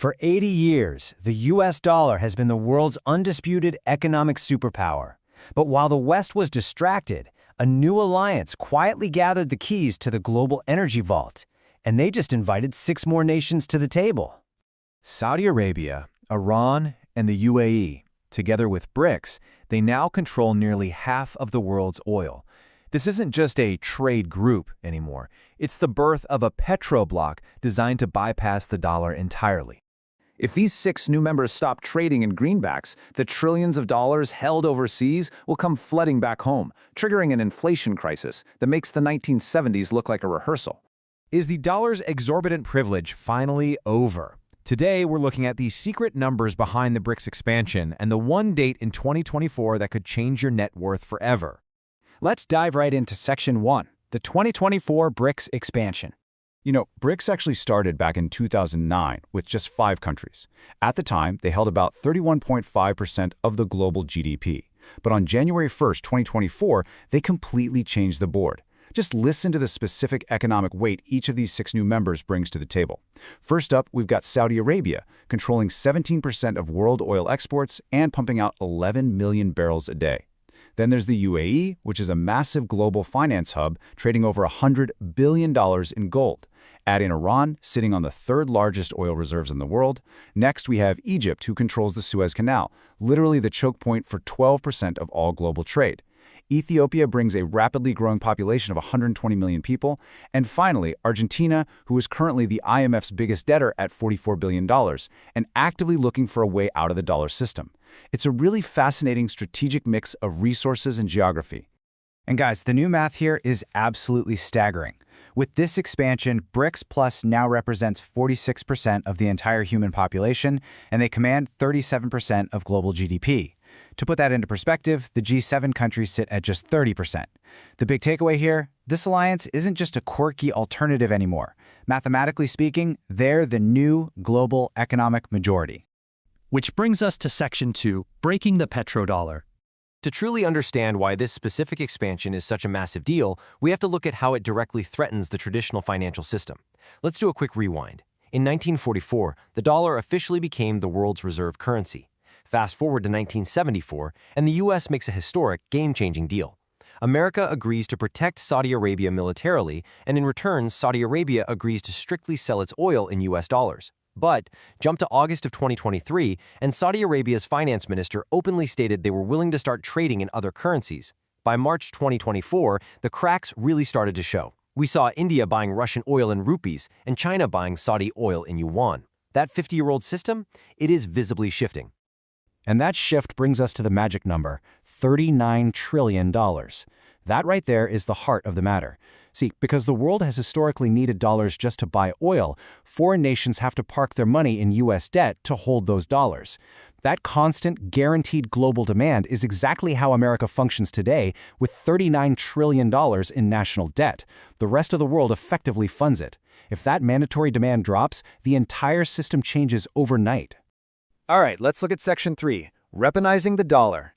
For 80 years, the US dollar has been the world's undisputed economic superpower. But while the West was distracted, a new alliance quietly gathered the keys to the global energy vault, and they just invited 6 more nations to the table. Saudi Arabia, Iran, and the UAE, together with BRICS, they now control nearly half of the world's oil. This isn't just a trade group anymore. It's the birth of a petrobloc designed to bypass the dollar entirely. If these 6 new members stop trading in greenbacks, the trillions of dollars held overseas will come flooding back home, triggering an inflation crisis that makes the 1970s look like a rehearsal. Is the dollar's exorbitant privilege finally over? Today, we're looking at the secret numbers behind the BRICS expansion and the one date in 2024 that could change your net worth forever. Let's dive right into Section 1, the 2024 BRICS expansion. BRICS actually started back in 2009 with just 5 countries. At the time, they held about 31.5% of the global GDP. But on January 1st, 2024, they completely changed the board. Just listen to the specific economic weight each of these 6 new members brings to the table. First up, we've got Saudi Arabia, controlling 17% of world oil exports and pumping out 11 million barrels a day. Then there's the UAE, which is a massive global finance hub, trading over $100 billion in gold. Add in Iran, sitting on the 3rd largest oil reserves in the world. Next, we have Egypt, who controls the Suez Canal, literally the choke point for 12% of all global trade. Ethiopia brings a rapidly growing population of 120 million people. And finally, Argentina, who is currently the IMF's biggest debtor at $44 billion, and actively looking for a way out of the dollar system. It's a really fascinating strategic mix of resources and geography. And guys, the new math here is absolutely staggering. With this expansion, BRICS Plus now represents 46% of the entire human population, and they command 37% of global GDP. To put that into perspective, the G7 countries sit at just 30%. The big takeaway here, this alliance isn't just a quirky alternative anymore. Mathematically speaking, they're the new global economic majority. Which brings us to Section 2, breaking the petrodollar. To truly understand why this specific expansion is such a massive deal, we have to look at how it directly threatens the traditional financial system. Let's do a quick rewind. In 1944, the dollar officially became the world's reserve currency. Fast forward to 1974, and the US makes a historic, game-changing deal. America agrees to protect Saudi Arabia militarily, and in return, Saudi Arabia agrees to strictly sell its oil in US dollars. But jump to August of 2023, and Saudi Arabia's finance minister openly stated they were willing to start trading in other currencies. By March 2024, the cracks really started to show. We saw India buying Russian oil in rupees and China buying Saudi oil in yuan. That 50-year-old system, it is visibly shifting. And that shift brings us to the magic number, $39 trillion. That right there is the heart of the matter. See, because the world has historically needed dollars just to buy oil, foreign nations have to park their money in U.S. debt to hold those dollars. That constant, guaranteed global demand is exactly how America functions today, with $39 trillion in national debt. The rest of the world effectively funds it. If that mandatory demand drops, the entire system changes overnight. All right, let's look at Section 3, weaponizing the dollar.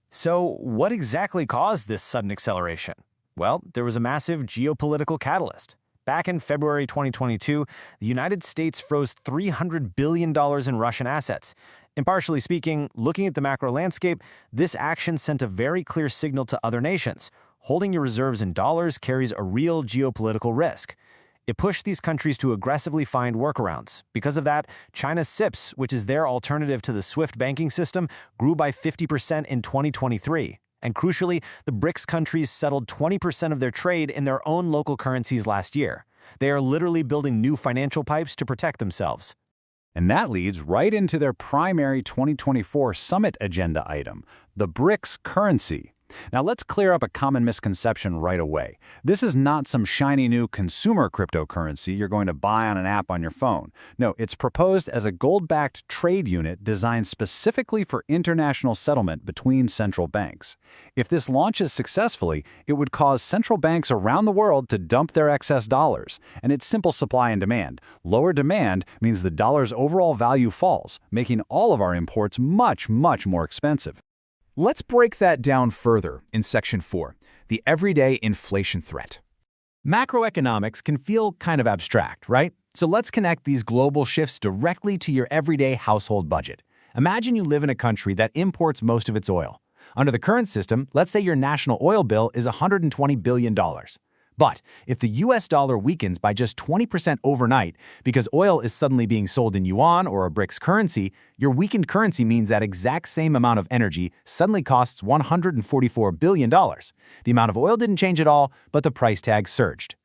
So, what exactly caused this sudden acceleration? Well, there was a massive geopolitical catalyst. Back in February 2022, the United States froze $300 billion in Russian assets. Impartially speaking, looking at the macro landscape, this action sent a very clear signal to other nations. Holding your reserves in dollars carries a real geopolitical risk. It pushed these countries to aggressively find workarounds. Because of that, China's SIPs, which is their alternative to the SWIFT banking system, grew by 50% in 2023. And crucially, the BRICS countries settled 20% of their trade in their own local currencies last year. They are literally building new financial pipes to protect themselves. And that leads right into their primary 2024 summit agenda item, the BRICS currency. Now let's clear up a common misconception right away. This is not some shiny new consumer cryptocurrency you're going to buy on an app on your phone. No, it's proposed as a gold-backed trade unit designed specifically for international settlement between central banks. If this launches successfully, it would cause central banks around the world to dump their excess dollars. And it's simple supply and demand. Lower demand means the dollar's overall value falls, making all of our imports much, much more expensive. Let's break that down further in Section 4, the everyday inflation threat. Macroeconomics can feel kind of abstract, right? So let's connect these global shifts directly to your everyday household budget. Imagine you live in a country that imports most of its oil. Under the current system, let's say your national oil bill is $120 billion. But if the US dollar weakens by just 20% overnight because oil is suddenly being sold in yuan or a BRICS currency, your weakened currency means that exact same amount of energy suddenly costs $144 billion. The amount of oil didn't change at all, but the price tag surged.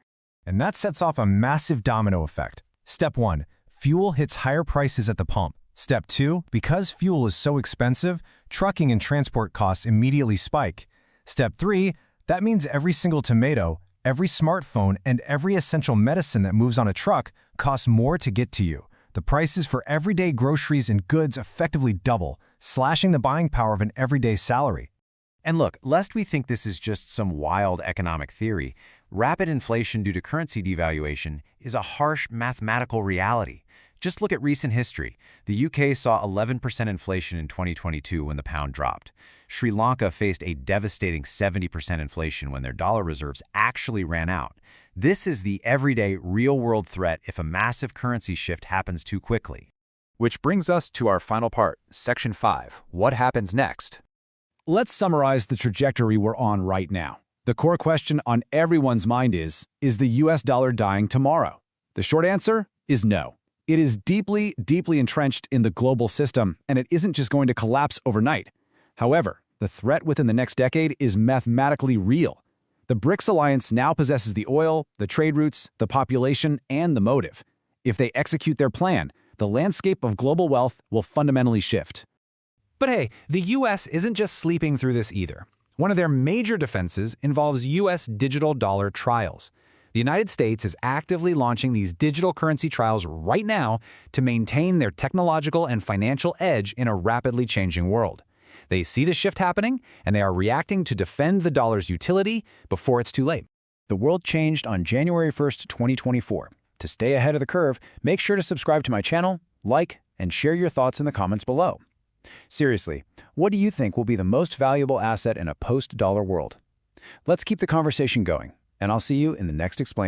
And that sets off a massive domino effect. Step 1. Fuel hits higher prices at the pump. Step 2. Because fuel is so expensive, trucking and transport costs immediately spike. Step 3. That means every single tomato, every smartphone, and every essential medicine that moves on a truck costs more to get to you. The prices for everyday groceries and goods effectively double, slashing the buying power of an everyday salary. And look, lest we think this is just some wild economic theory, rapid inflation due to currency devaluation is a harsh mathematical reality. Just look at recent history. The UK saw 11% inflation in 2022 when the pound dropped. Sri Lanka faced a devastating 70% inflation when their dollar reserves actually ran out. This is the everyday, real-world threat if a massive currency shift happens too quickly. Which brings us to our final part, Section 5. What happens next? Let's summarize the trajectory we're on right now. The core question on everyone's mind is the US dollar dying tomorrow? The short answer is no. It is deeply, deeply entrenched in the global system, and it isn't just going to collapse overnight. However, the threat within the next decade is mathematically real. The BRICS alliance now possesses the oil, the trade routes, the population, and the motive. If they execute their plan, the landscape of global wealth will fundamentally shift. But hey, the US isn't just sleeping through this either. One of their major defenses involves US digital dollar trials. The United States is actively launching these digital currency trials right now to maintain their technological and financial edge in a rapidly changing world. They see the shift happening, and they are reacting to defend the dollar's utility before it's too late. The world changed on January 1st, 2024. To stay ahead of the curve, make sure to subscribe to my channel, like, and share your thoughts in the comments below. Seriously, what do you think will be the most valuable asset in a post-dollar world? Let's keep the conversation going, and I'll see you in the next Explain.